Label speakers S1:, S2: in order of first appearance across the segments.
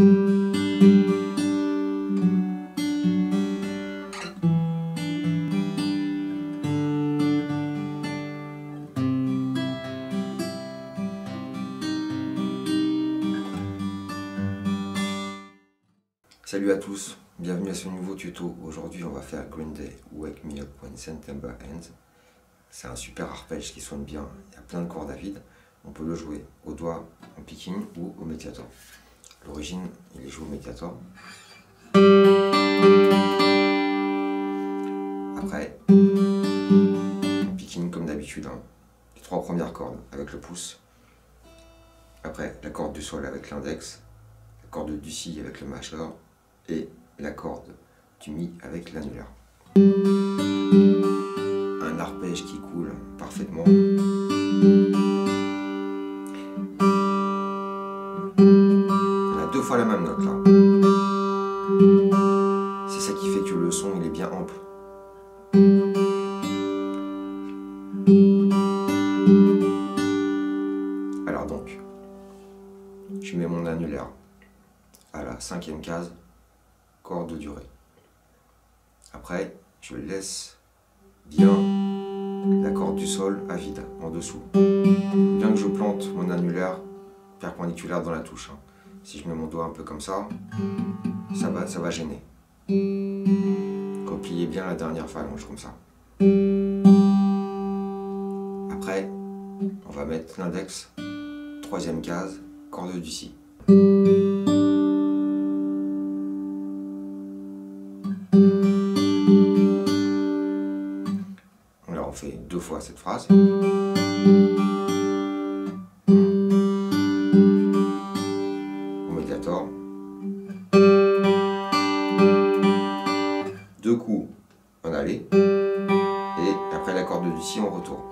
S1: Salut à tous, bienvenue à ce nouveau tuto. Aujourd'hui on va faire Green Day, Wake Me Up When September Ends. C'est un super arpège qui sonne bien, il y a plein de cordes à vide. On peut le jouer au doigt en picking ou au médiator. À l'origine il est joué au médiator. Après, en picking comme d'habitude, les trois premières cordes avec le pouce. Après la corde du sol avec l'index, la corde du si avec le majeur et la corde du mi avec l'annulaire. Un arpège qui coule parfaitement. On a deux fois la même note là. C'est ça qui fait que le son il est bien ample. Alors donc, je mets mon annulaire à la 5e case, corde durée. Après, je laisse bien la corde du sol à vide, en dessous. Bien que je plante mon annulaire perpendiculaire dans la touche. Si je mets mon doigt un peu comme ça, ça va gêner. Repliez bien la dernière phalange comme ça. Après, on va mettre l'index, 3e case, corde du si. Là, on fait deux fois cette phrase. Au médiator. Deux coups en aller. Et après la corde du si en retour.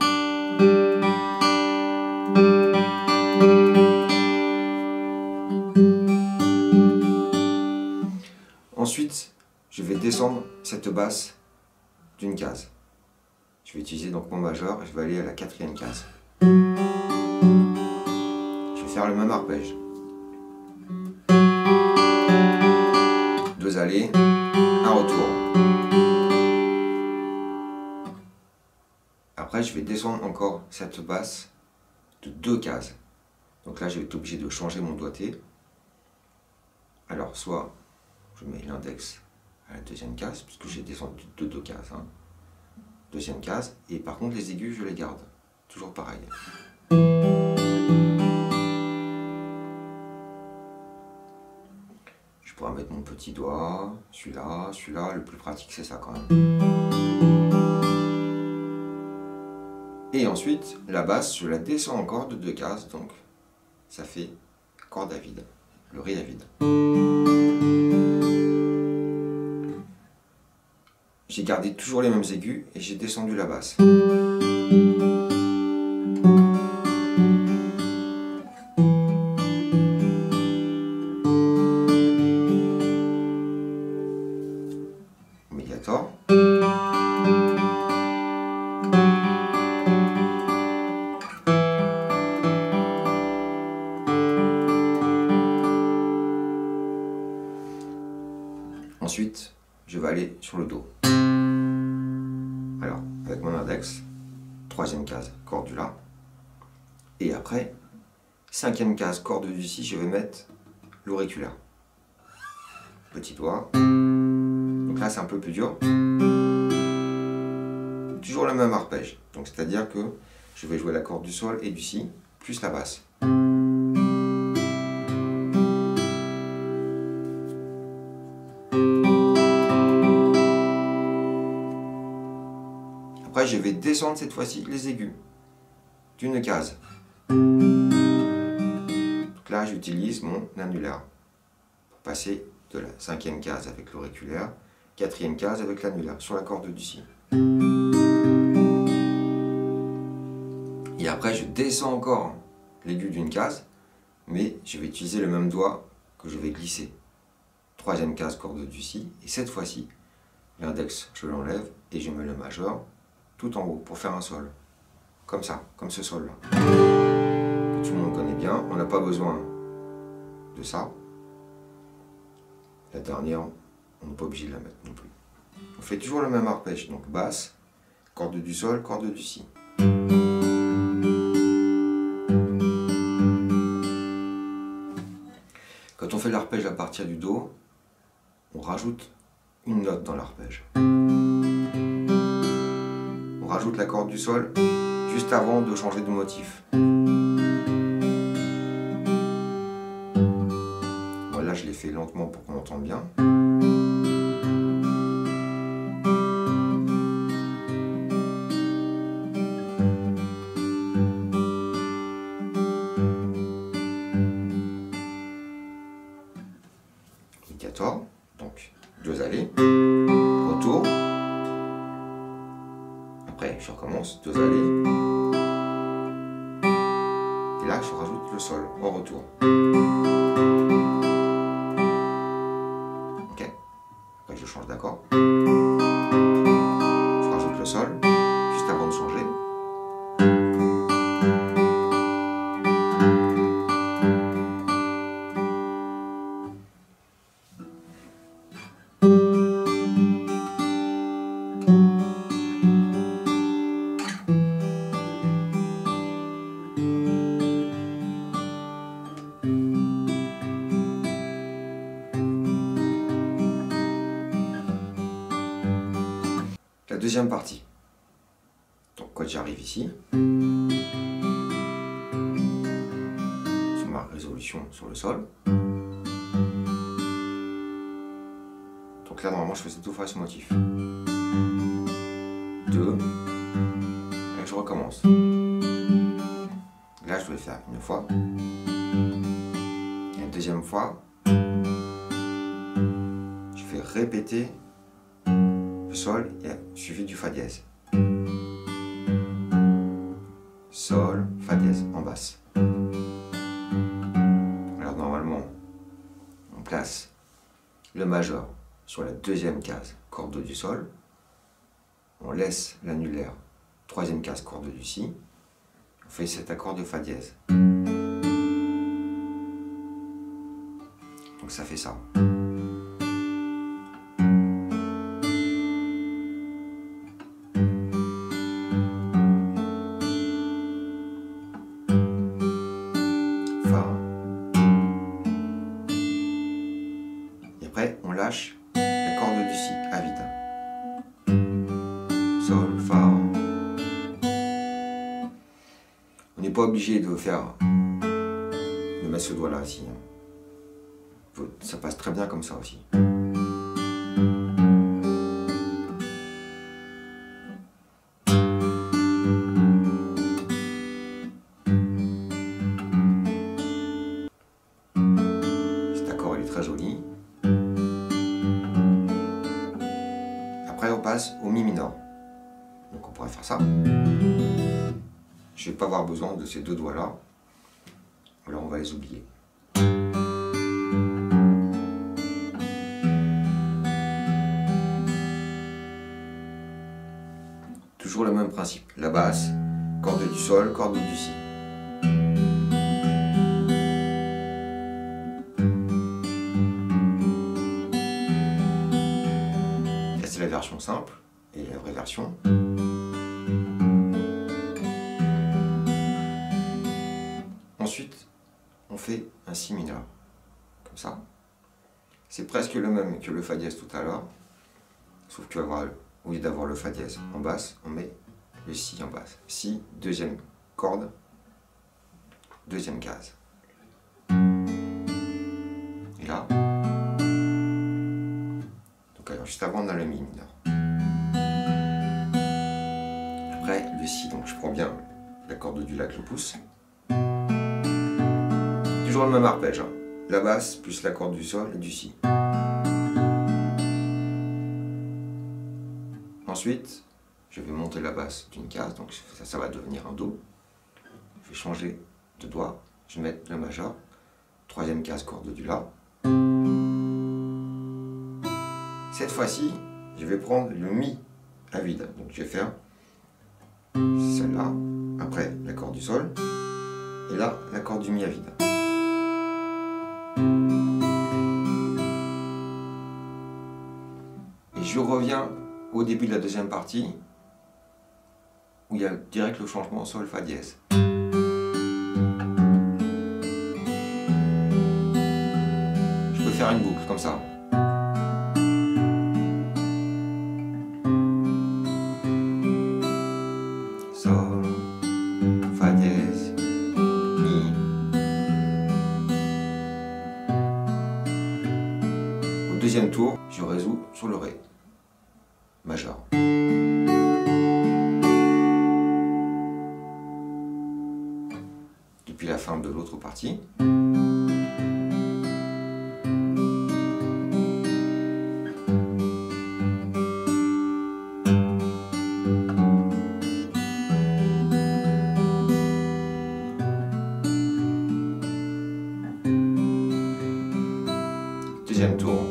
S1: Ensuite, je vais descendre cette basse d'une case. Je vais utiliser donc mon majeur et je vais aller à la 4e case. Je vais faire le même arpège. Deux allées, un retour. Après, je vais descendre encore cette basse de 2 cases. Donc là, je vais être obligé de changer mon doigté. Alors, soit je mets l'index à la 2e case, puisque j'ai descendu de 2 cases. 2e case, et par contre les aigus je les garde, toujours pareil. Je pourrais mettre mon petit doigt, celui-là, le plus pratique c'est ça quand même. Et ensuite la basse je la descends encore de 2 cases, donc ça fait corde à vide, le ré à vide. J'ai gardé toujours les mêmes aigus et j'ai descendu la basse. Médiator. Ensuite, je vais aller sur le Do. Alors, avec mon index, 3e case, corde du La. Et après, 5e case, corde du Si, je vais mettre l'auriculaire. Petit doigt. Donc là, c'est un peu plus dur. Toujours le même arpège. Donc, c'est-à-dire que je vais jouer la corde du Sol et du Si, plus la basse. Après, je vais descendre cette fois-ci les aigus d'une case. Donc là, j'utilise mon annulaire pour passer de la 5e case avec l'auriculaire, 4e case avec l'annulaire sur la corde du Si. Et après, je descends encore l'aigu d'une case, mais je vais utiliser le même doigt que je vais glisser. 3e case, corde du Si, et cette fois-ci, l'index, je l'enlève et je mets le majeur tout en haut pour faire un sol. Comme ça, comme ce sol-là. Que tout le monde connaît bien, on n'a pas besoin de ça. La dernière, on n'est pas obligé de la mettre non plus. On fait toujours le même arpège, donc basse, corde du sol, corde du si. Quand on fait l'arpège à partir du do, on rajoute une note dans l'arpège. On rajoute la corde du sol juste avant de changer de motif. Voilà, je l'ai fait lentement pour qu'on entende bien. Mi-quator, donc 2 allées, retour. Après, je recommence, 2 allées. Et là, je rajoute le sol en retour. Ok. Après, je change d'accord. Je rajoute le sol juste avant de changer. La deuxième partie. Donc quand j'arrive ici, sur ma résolution sur le sol. Donc là normalement je faisais 2 fois ce motif. 2, et je recommence. Là je dois le faire une fois. Et la deuxième fois, je fais répéter le sol et suivi du fa dièse. Sol, fa dièse en basse. Alors normalement, on place le majeur sur la deuxième case, corde du sol. On laisse l'annulaire, troisième case, corde du si. On fait cet accord de fa dièse. Donc ça fait ça. Après, on lâche la corde du si à vide. Sol, fa. On n'est pas obligé de faire de mettre ce doigt là aussi. Ça passe très bien comme ça aussi. Cet accord il est très joli. Après on passe au mi mineur. Donc on pourrait faire ça. Je ne vais pas avoir besoin de ces 2 doigts là. Alors on va les oublier. Toujours le même principe. La basse, corde du sol, corde du si. C'est la version simple et la vraie version. Ensuite, on fait un si mineur, comme ça. C'est presque le même que le fa dièse tout à l'heure, sauf qu'au lieu d'avoir le fa dièse en basse, on met le si en basse. Si, deuxième corde, deuxième case. Et là, alors juste avant on a le mi mineur. Après le si, donc je prends bien la corde du la avec le pouce. Toujours le même arpège, hein. La basse plus la corde du sol et du si. Ensuite, je vais monter la basse d'une case, donc ça va devenir un do. Je vais changer de doigt, je vais mettre le majeur, troisième case corde du la. Cette fois-ci, je vais prendre le mi à vide. Donc je vais faire celle-là, après l'accord du sol, et là l'accord du mi à vide. je reviens au début de la deuxième partie où il y a direct le changement sol fa dièse. Je peux faire une boucle comme ça. Sol, fa dièse, mi. Au deuxième tour, je résous sur le ré majeur. Depuis la fin de l'autre partie. Deuxième tour.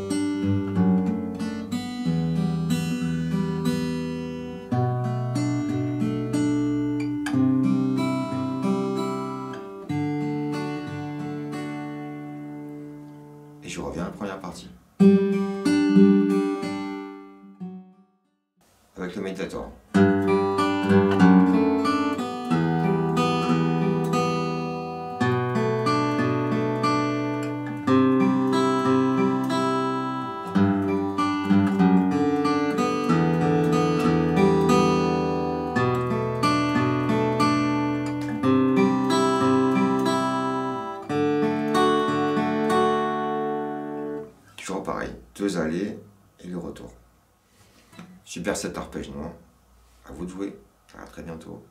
S1: Et je reviens à la première partie. Avec le médiator. Toujours pareil, 2 allées et le retour. Super cet arpège, non? À vous de jouer, à très bientôt.